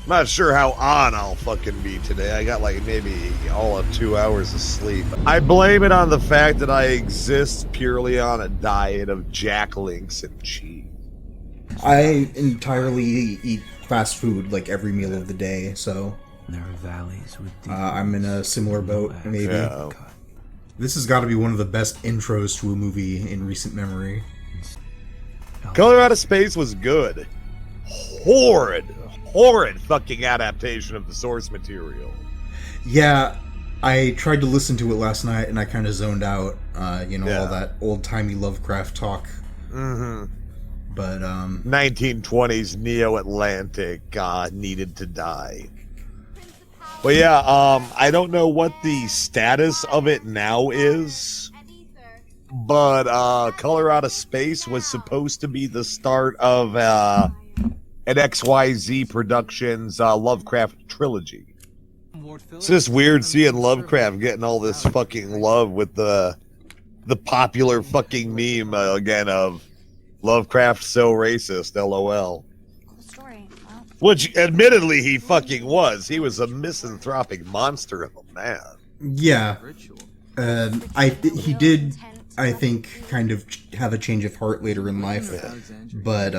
I'm not sure how on I'll fucking be today. I got like maybe all of 2 hours of sleep. I blame it on the fact that I exist purely on a diet of Jack Links and cheese. I entirely eat fast food like every meal of the day, so There are valleys with deep I'm in a similar boat, maybe. Yeah. This has got to be one of the best intros to a movie in recent memory. Color Out of Space was good. Horrid fucking adaptation of the source material. Yeah, I tried to listen to it last night and I kind of zoned out, all that old-timey Lovecraft talk. Mm-hmm. But, 1920s Neo-Atlantic needed to die. But yeah, I don't know what the status of it now is, but Color Out of Space was supposed to be the start of an XYZ Productions Lovecraft trilogy. It's just weird seeing Lovecraft getting all this fucking love with the popular fucking meme again of Lovecraft so racist, LOL. Which, admittedly, he fucking was. He was a misanthropic monster of a man. yeah. He did, I think, kind of have a change of heart later in life. But,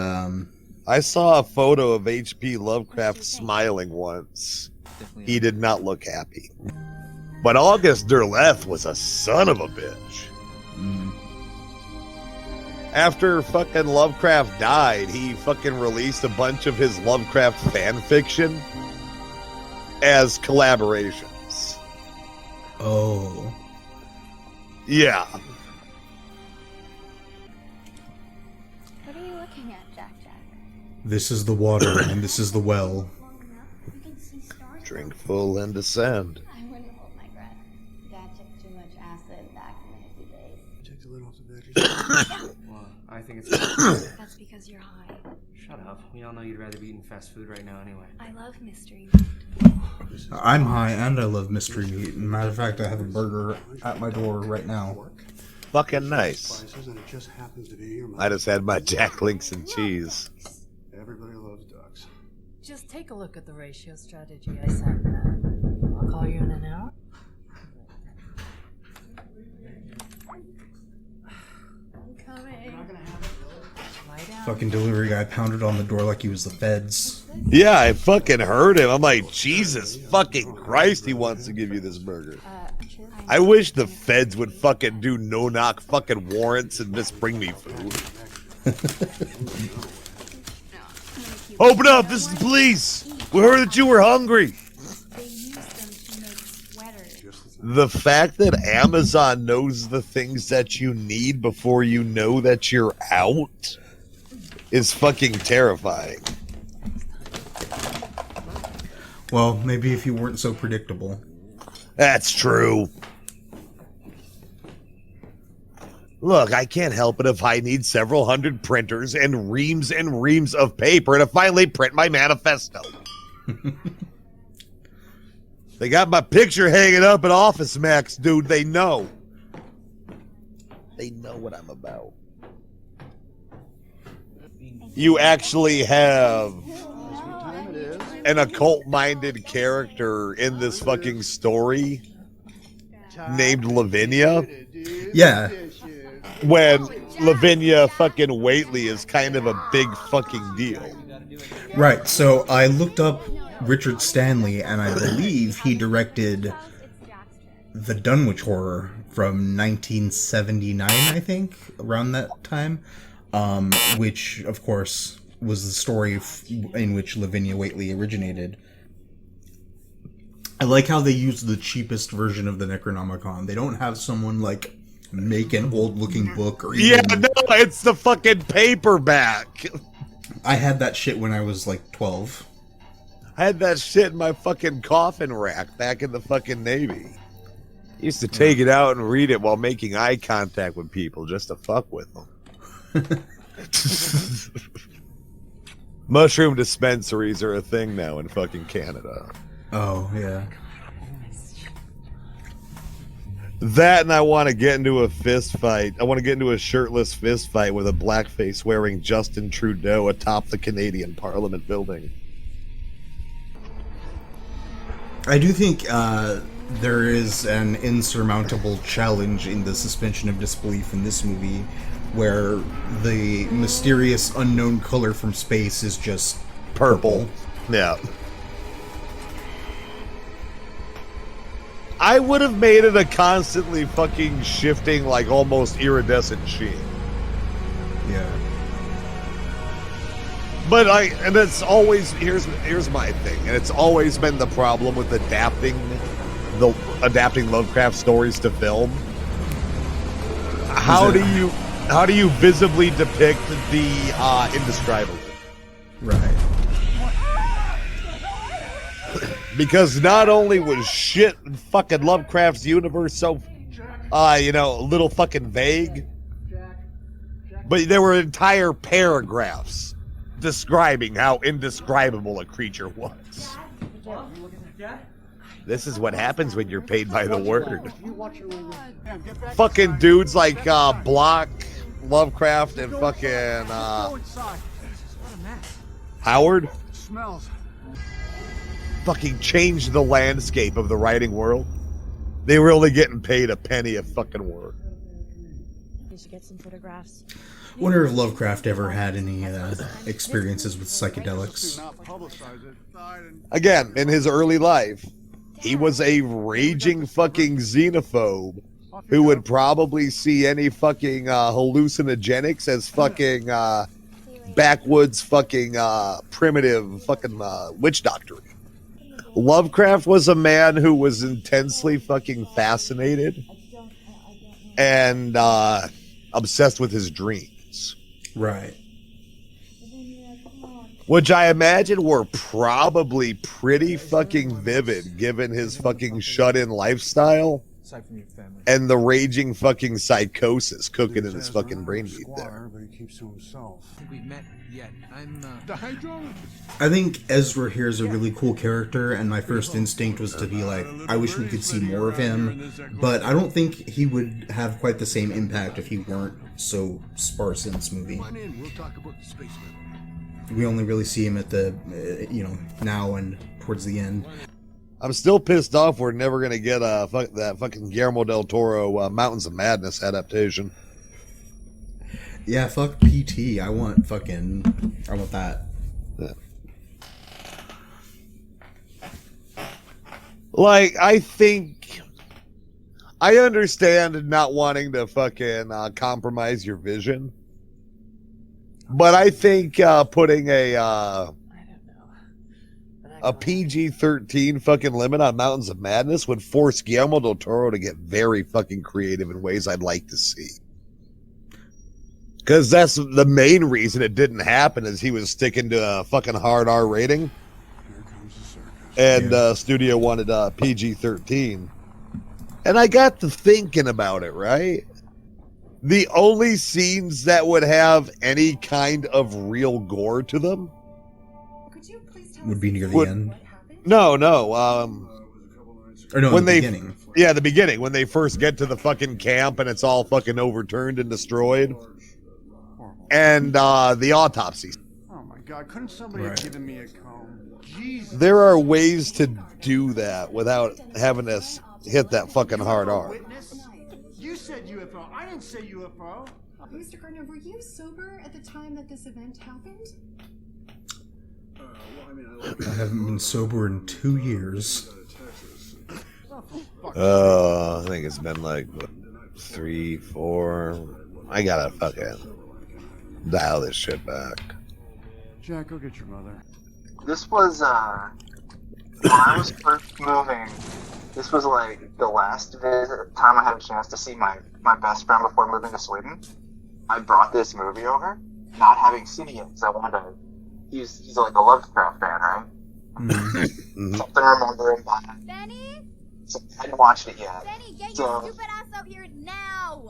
I saw a photo of H.P. Lovecraft smiling once. He did not look happy. But August Derleth was a son of a bitch. After fucking Lovecraft died, he fucking released a bunch of his Lovecraft fan fiction as collaborations. oh. Yeah. What are you looking at, Jack? This is the water, and this is the well. Drink full and descend. I wouldn't hold my breath. Dad took too much acid back in the hippie days. Take the lid off the veggies. Well, I think it's... That's because you're high. Shut up. We all know you'd rather be eating fast food right now anyway. I love mystery. I'm high and I love mystery meat. Matter of fact, I have a burger at my door right now. Fucking nice. Spices, and it just happens to be your I just had my Jack Links and cheese. Everybody loves ducks. Just take a look at the ratio strategy I sent. I'll call you in an hour. I'm coming. Lie down. Fucking delivery guy pounded on the door like he was the feds. Yeah, I fucking heard him. I'm like, Jesus fucking Christ, he wants to give you this burger. I wish the feds would fucking do no-knock fucking warrants and just bring me food. Open up, this is the police. We heard that you were hungry. They use them to make sweaters. The fact that Amazon knows the things that you need before you know that you're out is fucking terrifying. Well, maybe if you weren't so predictable. That's true. Look, I can't help it if I need several hundred printers and reams of paper to finally print my manifesto. They got my picture hanging up at Office Max, dude. They know. They know what I'm about. You actually have an occult-minded character in this fucking story named Lavinia. Yeah. When Lavinia fucking Waitley is kind of a big fucking deal. Right, so I looked up Richard Stanley, and I believe he directed The Dunwich Horror from 1979, I think, around that time, which, of course, was the story in which Lavinia Waitley originated. I like how they used the cheapest version of the Necronomicon. They don't have someone, like, make an old-looking book or even... Yeah, no, it's the fucking paperback. I had that shit when I was, like, 12. I had that shit in my fucking coffin rack back in the fucking Navy. Used to take it out and read it while making eye contact with people just to fuck with them. Mushroom dispensaries are a thing now in fucking Canada. Oh, yeah. That, and I want to get into a fist fight. I want to get into a shirtless fist fight with a blackface wearing Justin Trudeau atop the Canadian Parliament building. I do think there is an insurmountable challenge in the suspension of disbelief in this movie, where the mysterious unknown color from space is just Purple. Yeah. I would have made it a constantly fucking shifting, like almost iridescent sheen. Yeah. But and it's always here's my thing, and it's always been the problem with adapting Lovecraft stories to film. How do you visibly depict the indescribable? Right. Because not only was shit in fucking Lovecraft's universe so, a little fucking vague, but there were entire paragraphs describing how indescribable a creature was. This is what happens when you're paid by the word. Fucking dudes like Block, Lovecraft, and fucking Howard Smells. fucking changed the landscape of the writing world. They were only getting paid a penny a fucking word. You should get some photographs. Wonder if Lovecraft ever had any experiences with psychedelics. Again, in his early life, he was a raging fucking xenophobe who would probably see any fucking hallucinogenics as fucking backwoods fucking primitive fucking witch doctoring. Lovecraft was a man who was intensely fucking fascinated and obsessed with his dreams. Right. Which I imagine were probably pretty fucking vivid given his fucking shut-in lifestyle and the raging fucking psychosis cooking in his fucking brain beat there. But he keeps to himself. We've met yet. I think Ezra here is a really cool character, and my first instinct was to be like, I wish we could see more of him, but I don't think he would have quite the same impact if he weren't so sparse in this movie. We'll talk about the spaceman. We only really see him at the, now and towards the end. I'm still pissed off we're never going to get that fucking Guillermo del Toro Mountains of Madness adaptation. Yeah, fuck PT. I want that. Yeah. Like, I think I understand not wanting to fucking compromise your vision, but I think putting a PG-13 fucking limit on Mountains of Madness would force Guillermo del Toro to get very fucking creative in ways I'd like to see. Because that's the main reason it didn't happen, is he was sticking to a fucking hard R rating. Here comes the circus. And studio wanted PG-13. And I got to thinking about it, right? The only scenes that would have any kind of real gore to them Would be near the end. No. Or no, When the they- beginning. Yeah, the beginning, when they first get to the fucking camp and it's all fucking overturned and destroyed. And the autopsy. Oh my god, couldn't somebody have given me a comb? Jesus. There are ways to do that without having to hit that fucking hard R. Witness? You said UFO. I didn't say UFO. Mr. Gardner, were you sober at the time that this event happened? I haven't been sober in 2 years. I think it's been like 3, 4. I gotta fucking dial this shit back. Jack, go get your mother. This was, when I was first moving, this was like the last time I had a chance to see my best friend before moving to Sweden. I brought this movie over, not having seen it yet, because I wanted to. He's like a Lovecraft fan, right? Mm-hmm. Something to remember him by. Benny? So I hadn't watched it yet. Benny, get So- your stupid ass out here now!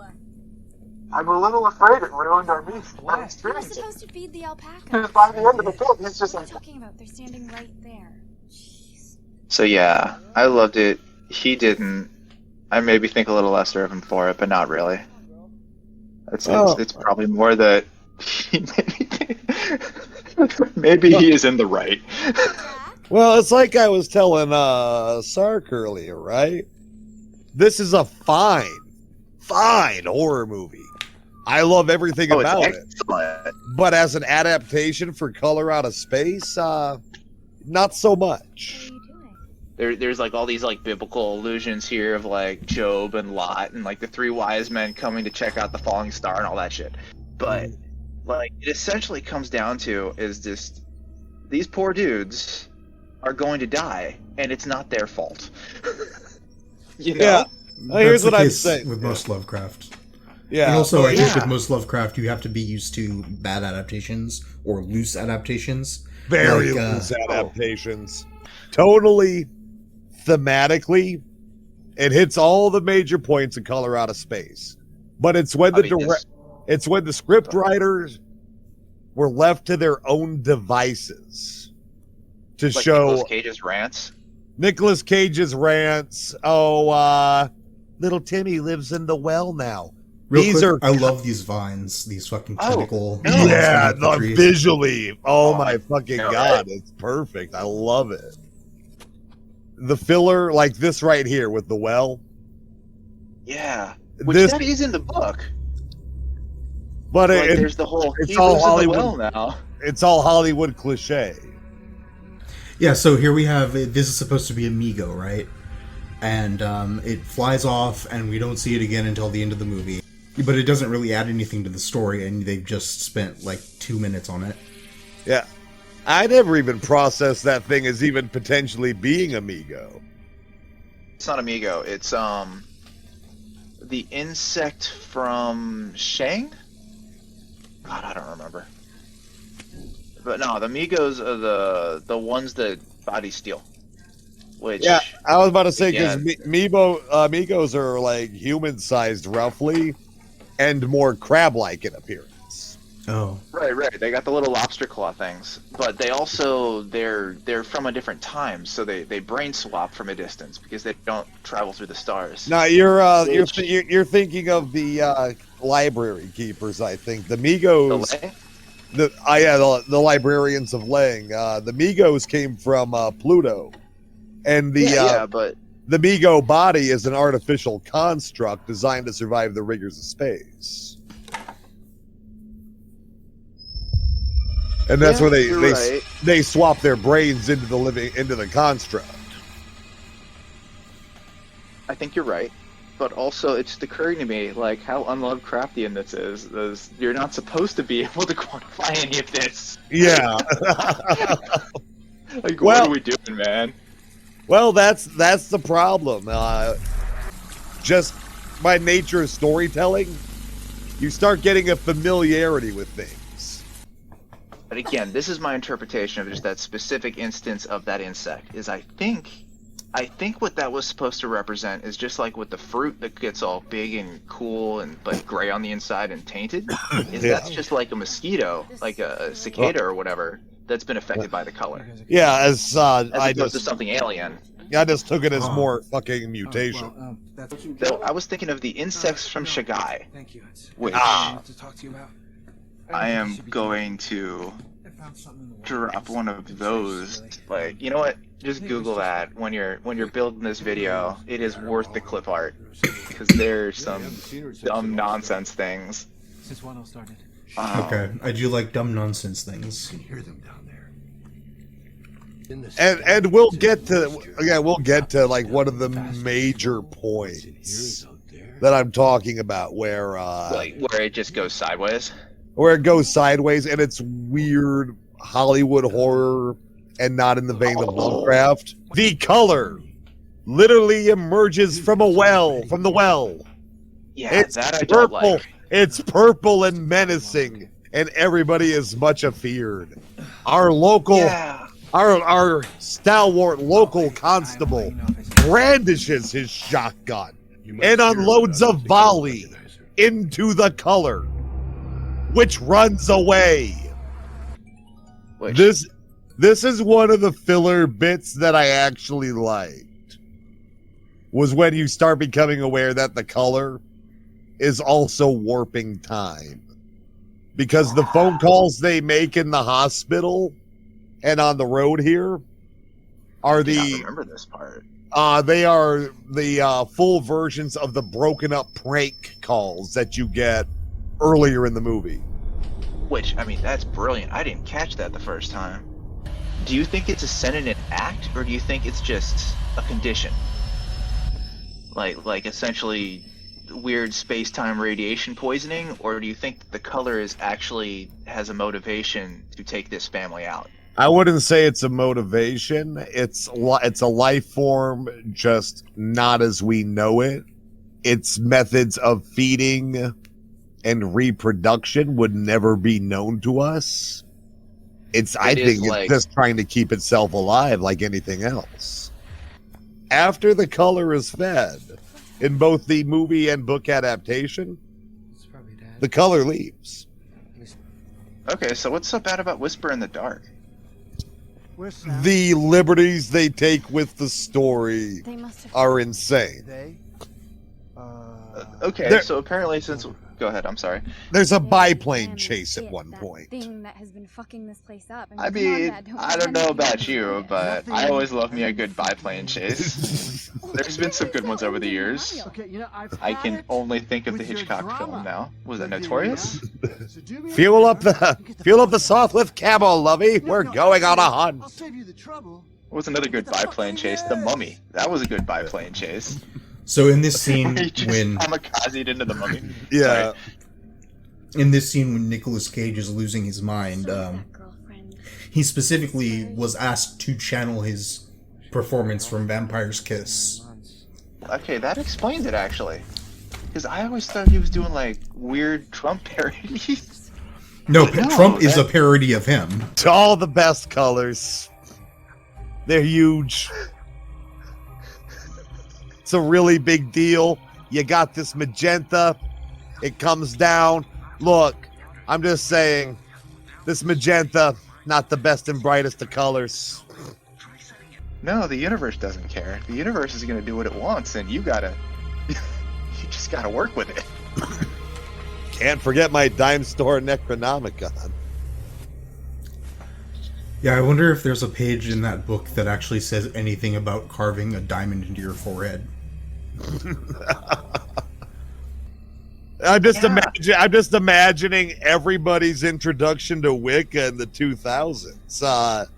I'm a little afraid it ruined our You're experience. supposed to feed the alpaca. Because by the end of the film, he's just What are like. you talking about? They're standing right there. Jeez. So yeah, I loved it. He didn't. I maybe think a little lesser of him for it, but not really. It's probably more that he maybe he is in the right. Jack? Well, it's like I was telling Sark earlier, right? This is a fine horror movie. I love everything about it. But as an adaptation for Color Out of Space, not so much. There's like all these like biblical allusions here of like Job and Lot and like the three wise men coming to check out the falling star and all that shit. But like it essentially comes down to is just these poor dudes are going to die and it's not their fault. You know? Yeah. Here's That's what the I'm case saying. with most Lovecraft. Yeah. And also, I think with most Lovecraft, you have to be used to bad adaptations or loose adaptations. Very like, loose adaptations. Totally, thematically, it hits all the major points in Color Out of Space. But it's when it's when the script writers were left to their own devices to like show Nicolas Cage's rants. Little Timmy lives in the well now. I love these vines, these fucking tentacle. Yeah, visually. Oh my fucking god, it's perfect. I love it. The filler, like this right here with the well. Yeah, which that is in the book. But there's the whole. It's all Hollywood now. It's all Hollywood cliche. Yeah, so here we have this is supposed to be Amigo, right? And it flies off, and we don't see it again until the end of the movie. But it doesn't really add anything to the story, and they've just spent like 2 minutes on it. Yeah. I never even processed that thing as even potentially being Amigo. It's not Amigo. It's the insect from Shang? God, I don't remember. But no, the Amigos are the ones that body steal. Which, yeah, I was about to say, because Amigos are like human-sized roughly, and more crab-like in appearance. Oh. Right. They got the little lobster claw things. But they also, they're from a different time, so they brain swap from a distance, because they don't travel through the stars. Now, you're thinking of the library keepers, I think. The Migos... The librarians of Lang. The Migos came from Pluto. And the Migo body is an artificial construct designed to survive the rigors of space. And that's where they swap their brains into the construct. I think you're right. But also, it's occurring to me, like, how un-Lovecraftian this is you're not supposed to be able to quantify any of this. Yeah. Like, what are we doing, man? Well, that's the problem. Just by nature of storytelling, you start getting a familiarity with things. But again, this is my interpretation of just that specific instance of that insect, is I think what that was supposed to represent is just like with the fruit that gets all big and cool and like gray on the inside and tainted, that's just like a mosquito, like a cicada or whatever, that's been affected by the color. Yeah, as opposed to something alien. I just took it as more fucking mutation. So I was thinking of the insects from Shagai, which to talk to you about. I am going to drop one of those. Like, you know what? Just Google that when you're building this video. It is worth the clip art, because there's some dumb nonsense things. Since Wano started. Okay, I do like dumb nonsense things. You can hear them down there. And we'll get to like one of the major points that I'm talking about where where it just goes sideways. Where it goes sideways and it's weird Hollywood horror and not in the vein of Lovecraft. The color literally emerges from the well. Yeah, it's that I purple. don't like. It's purple and menacing, and everybody is much afeared. Our local, our stalwart local constable brandishes his shotgun and unloads a volley into the color, which runs away. This is one of the filler bits that I actually liked. Was when you start becoming aware that the color is also warping time. Because the phone calls they make in the hospital and on the road here are I do not the remember this part. they are the full versions of the broken up prank calls that you get earlier in the movie. Which, I mean, that's brilliant. I didn't catch that the first time. Do you think it's a sentient act, or do you think it's just a condition? Like essentially weird space-time radiation poisoning, or do you think that the color is actually has a motivation to take this family out? I wouldn't say it's a motivation. It's a life form, just not as we know it. Its methods of feeding and reproduction would never be known to us. I think it's just trying to keep itself alive like anything else. After the color is fed, in both the movie and book adaptation, the color leaves. Okay, so what's so bad about Whisper in the Dark? The liberties they take with the story are insane. Okay, so apparently since... Go ahead, I'm sorry. There's a biplane chase at one point. Thing that has been fucking this place up. I mean, I don't know about you, but I always love me a good biplane chase. There's been some good ones over the years. I can only think of the Hitchcock film now. Was it Notorious? Fuel up the Sawcliffe Camel, lovey. We're going on a hunt. What was another good biplane chase? The Mummy. That was a good biplane chase. So in this scene, when kamikazed into the Mummy. Yeah. Sorry. In this scene when Nicolas Cage is losing his mind, he specifically was asked to channel his performance from Vampire's Kiss. Okay, that explains it actually. Because I always thought he was doing like weird Trump parodies. No, Trump is a parody of him. To all the best colors. They're huge. It's a really big deal. You got this magenta. It comes down. Look, I'm just saying, this magenta, not the best and brightest of colors. No, the universe doesn't care. The universe is going to do what it wants, and you just gotta work with it. Can't forget my dime store Necronomicon. Yeah, I wonder if there's a page in that book that actually says anything about carving a diamond into your forehead. I'm just imagining everybody's introduction to Wicca in the 2000s.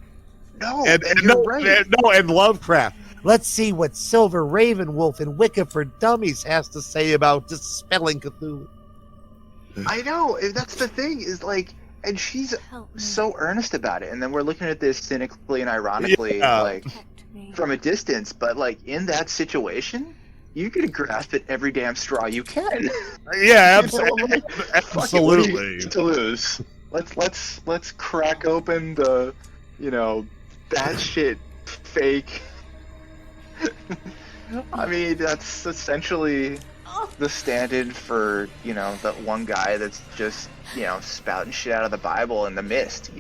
And Lovecraft. Let's see what Silver Ravenwolf and Wicca for Dummies has to say about dispelling Cthulhu. I know, that's the thing, is like, and she's so earnest about it, and then we're looking at this cynically and ironically, like, from a distance, but like, in that situation, you can grasp at every damn straw you can. Yeah, absolutely. Absolutely. To lose. Let's crack open the, batshit fake. I mean, that's essentially the stand-in for, that one guy that's just, spouting shit out of the Bible in the mist,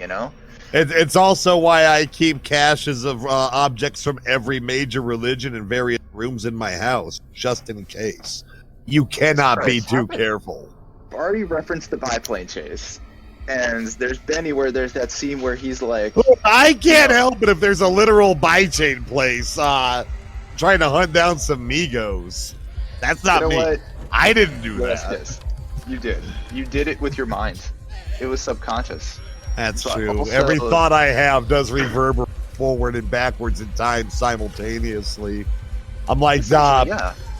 It's also why I keep caches of objects from every major religion in various rooms in my house, just in case. You cannot be too careful. I've already referenced the biplane chase. And there's Benny where there's that scene where he's like... I can't help it if there's a literal bichain place trying to hunt down some Migos. That's not me. What? I didn't do that. You did. You did it with your mind. It was subconscious. That's true. Every thought I have does reverberate forward and backwards in time simultaneously. I'm like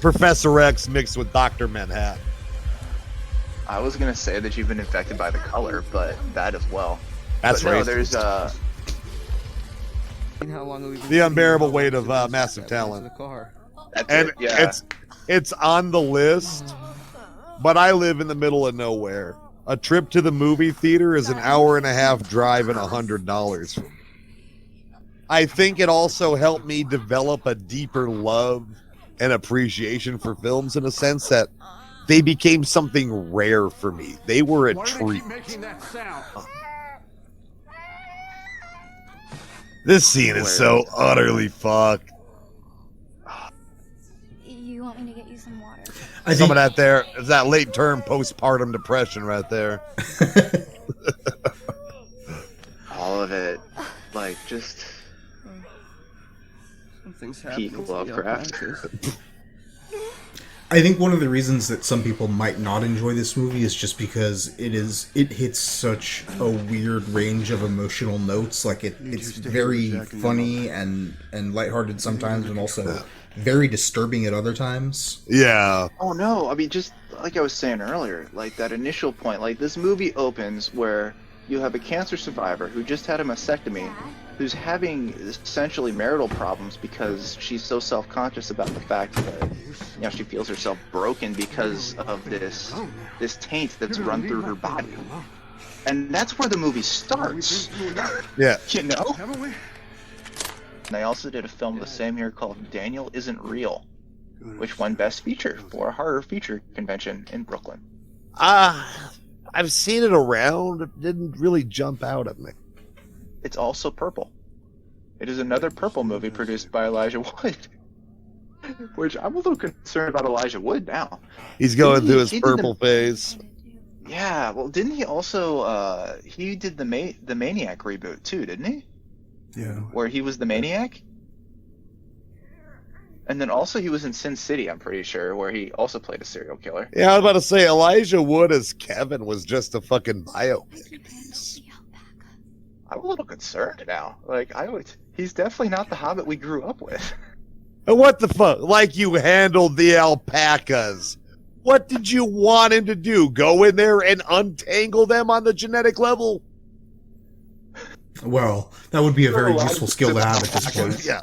Professor X mixed with Dr. Manhattan. I was going to say that you've been infected by the color, but that as well. That's right. No, there's the unbearable weight of massive talent. It's on the list, but I live in the middle of nowhere. A trip to the movie theater is an hour-and-a-half drive and $100. I think it also helped me develop a deeper love and appreciation for films in a sense that they became something rare for me. They were a treat. This scene is so utterly fucked. You want me to get you some water? Some of that there is that late-term postpartum depression right there. All of it. Like, just... Something's peak happening to the Lovecraft. alpacas. I think one of the reasons that some people might not enjoy this movie is just because it hits such a weird range of emotional notes. Like it's very funny and lighthearted sometimes, and also very disturbing at other times. Yeah. Oh no, I mean, just like I was saying earlier, like that initial point, like this movie opens where you have a cancer survivor who just had a mastectomy, who's having essentially marital problems because she's so self-conscious about the fact that, you know, she feels herself broken because of this taint that's run through her body. And that's where the movie starts. Yeah. You know? Haven't we? And they also did a film the same year called Daniel Isn't Real, which won Best Feature for a horror feature convention in Brooklyn. I've seen it around. It didn't really jump out at me. It's also purple. It is another purple movie produced by Elijah Wood. Which I'm a little concerned about Elijah Wood now. He's going through his purple phase. Yeah, well, didn't he also, he did the Maniac reboot too, didn't he? Yeah. Where he was the Maniac? And then also he was in Sin City, I'm pretty sure, where he also played a serial killer. Yeah, I was about to say, Elijah Wood as Kevin was just a fucking biopic piece. I'm a little concerned now. Like, he's definitely not the Hobbit we grew up with. And what the fuck? Like you handled the alpacas. What did you want him to do? Go in there and untangle them on the genetic level? Well, that would be a very useful skill to have at this point. Yeah.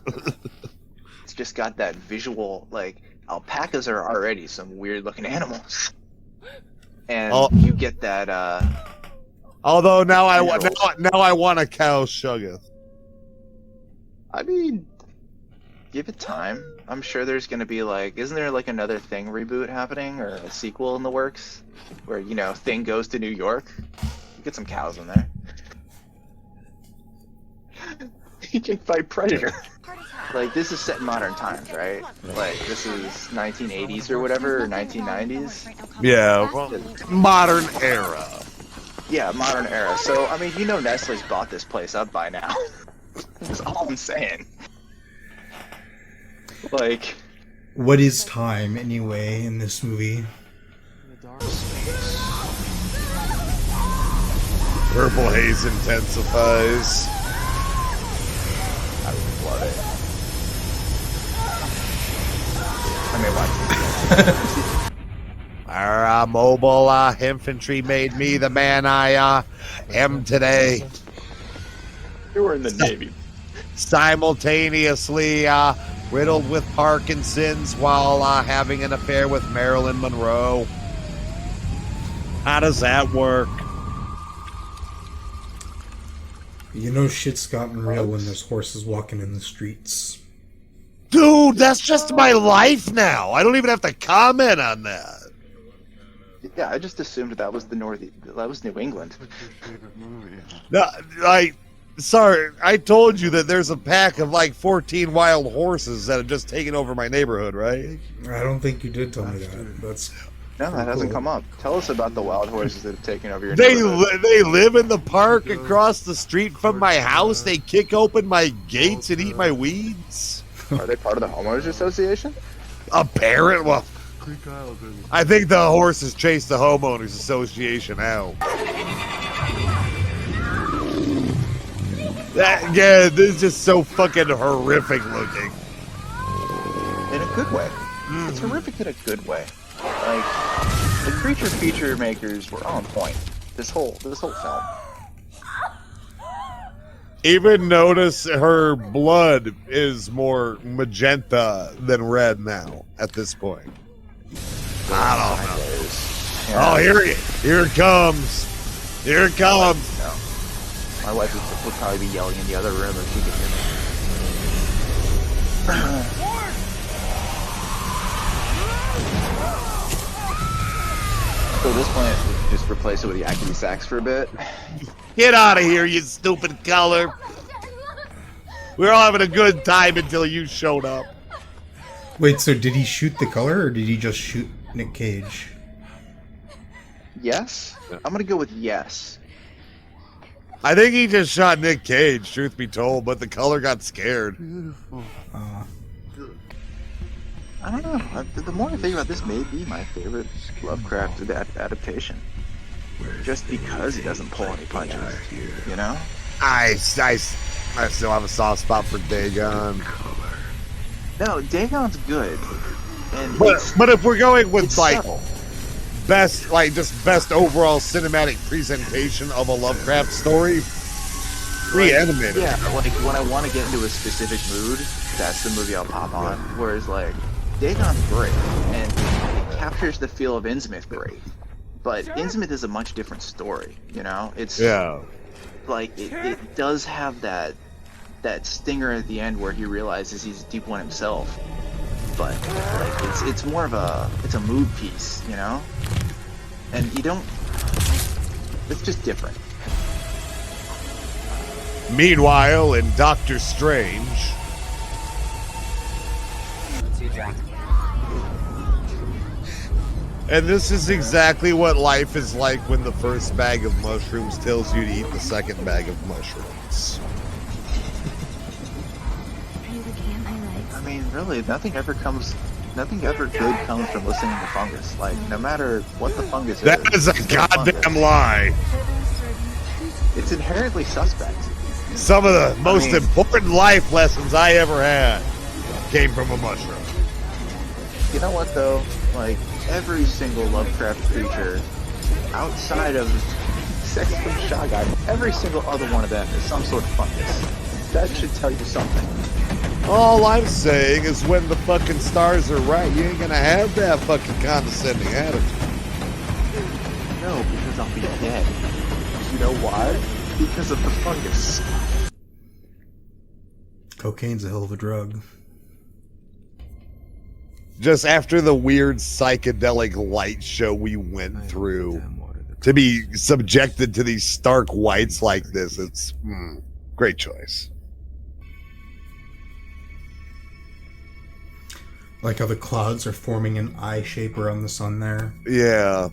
It's just got that visual, like, alpacas are already some weird looking animals. And you get that, Although now I want a cow shuggeth. I mean, give it time. I'm sure there's gonna be like, isn't there like another Thing reboot happening or a sequel in the works, where, you know, Thing goes to New York? You get some cows in there. You can fight Predator. Like, this is set in modern times, right? Like, this is 1980s or whatever, or 1990s. Yeah, well, modern era. Yeah, modern era. So, I mean, you know Nestle's bought this place up by now. That's all I'm saying. Like... What is time, anyway, in this movie? Purple haze intensifies. I would love it. I may watch it. Our mobile infantry made me the man I am today. You were in the Navy. Simultaneously riddled with Parkinson's while having an affair with Marilyn Monroe. How does that work? You know shit's gotten real when there's horses walking in the streets. Dude, that's just my life now. I don't even have to comment on that. Yeah, I just assumed that was that was New England. No, sorry, I told you that there's a pack of like 14 wild horses that have just taken over my neighborhood, right? I don't think you did tell me that. That's No, that hasn't come up. Tell us about the wild horses that have taken over your They neighborhood. they live in the park across the street from my house. They kick open my gates and eat my weeds. Are they part of the homeowners association? Apparently, well, I think the horses chase the homeowners association out. Yeah, this is just so fucking horrific looking. In a good way. It's horrific in a good way. Like, the creature feature makers were on point. This whole film. Even notice her blood is more magenta than red now at this point. I don't know. Yeah. Oh, here it comes. Here it comes. No. My wife would probably be yelling in the other room if she could hear me. So at this point, we can just replace it with yakety sax for a bit. Get out of here, you stupid color. We were all having a good time until you showed up. Wait, so did he shoot the color, or did he just shoot Nick Cage? Yes? I'm gonna go with yes. I think he just shot Nick Cage, truth be told, but the color got scared. Beautiful. I don't know. The more I think about this, may be my favorite Lovecraft adaptation. Just because he doesn't pull any punches, you know? I still have a soft spot for Dagon. No, Dagon's good. And But if we're going with like subtle. best overall cinematic presentation of a Lovecraft story, Reanimated. Yeah, like when I want to get into a specific mood, that's the movie I'll pop on. Whereas like Dagon's great and it captures the feel of Innsmouth great. But Innsmouth is a much different story, you know? It's like it does have that stinger at the end where he realizes he's a deep one himself. But like it's more of a mood piece, you know? And you don't, it's just different. Meanwhile, in Doctor Strange, and this is exactly what life is like when the first bag of mushrooms tells you to eat the second bag of mushrooms. I mean, really, nothing ever good comes from listening to fungus. Like, no matter what the fungus is. That is a goddamn fungus. lie. It's inherently suspect. Some of the most important life lessons I ever had came from a mushroom. You know what, though? Like, every single Lovecraft creature, outside of Sex from Shagai, every single other one of them is some sort of fungus. That should tell you something. All I'm saying is when the fucking stars are right, you ain't gonna have that fucking condescending attitude. No, because I'll be dead. You know why? Because of the fungus. Cocaine's a hell of a drug. Just after the weird psychedelic light show we went through, to be subjected to these stark whites like this, it's great choice. Like how the clouds are forming an eye shape around the sun there. Yeah.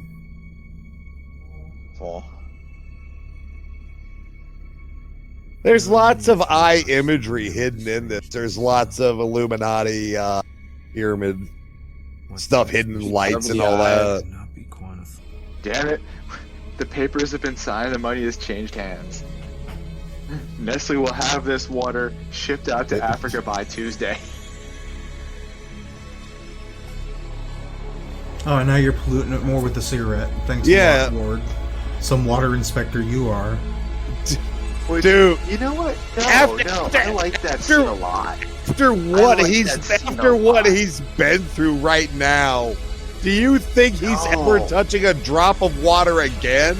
Full. There's lots of eye imagery hidden in this. There's lots of Illuminati pyramid stuff hidden in lights and all that. Damn it. The papers have been signed, the money has changed hands. Nestle will have this water shipped out to Africa by Tuesday. Oh, and now you're polluting it more with the cigarette. Thanks a lot, Ward. Some water inspector you are. Dude, you know what? No, I like that scene a lot. After what he's been through right now, do you think he's ever touching a drop of water again?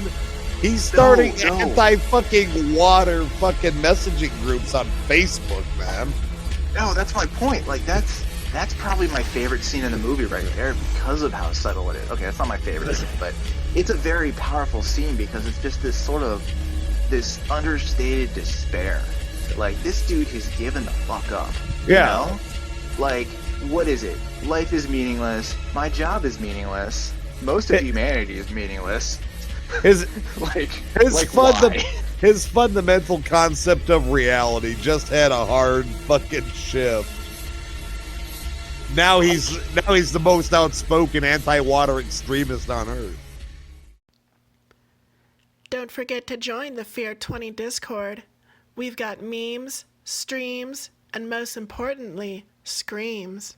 He's starting anti-fucking water fucking messaging groups on Facebook, man. No, that's my point. Like that's probably my favorite scene in the movie right there because of how subtle it is. Okay, that's not my favorite scene, but it's a very powerful scene because it's just this sort of this understated despair. Like, this dude has given the fuck up. You know? Like, what is it? Life is meaningless. My job is meaningless. Most of humanity is meaningless. His why? fundamental concept of reality just had a hard fucking shift. Now he's the most outspoken anti-water extremist on Earth. Don't forget to join the Fear 20 Discord. We've got memes, streams, and most importantly, screams.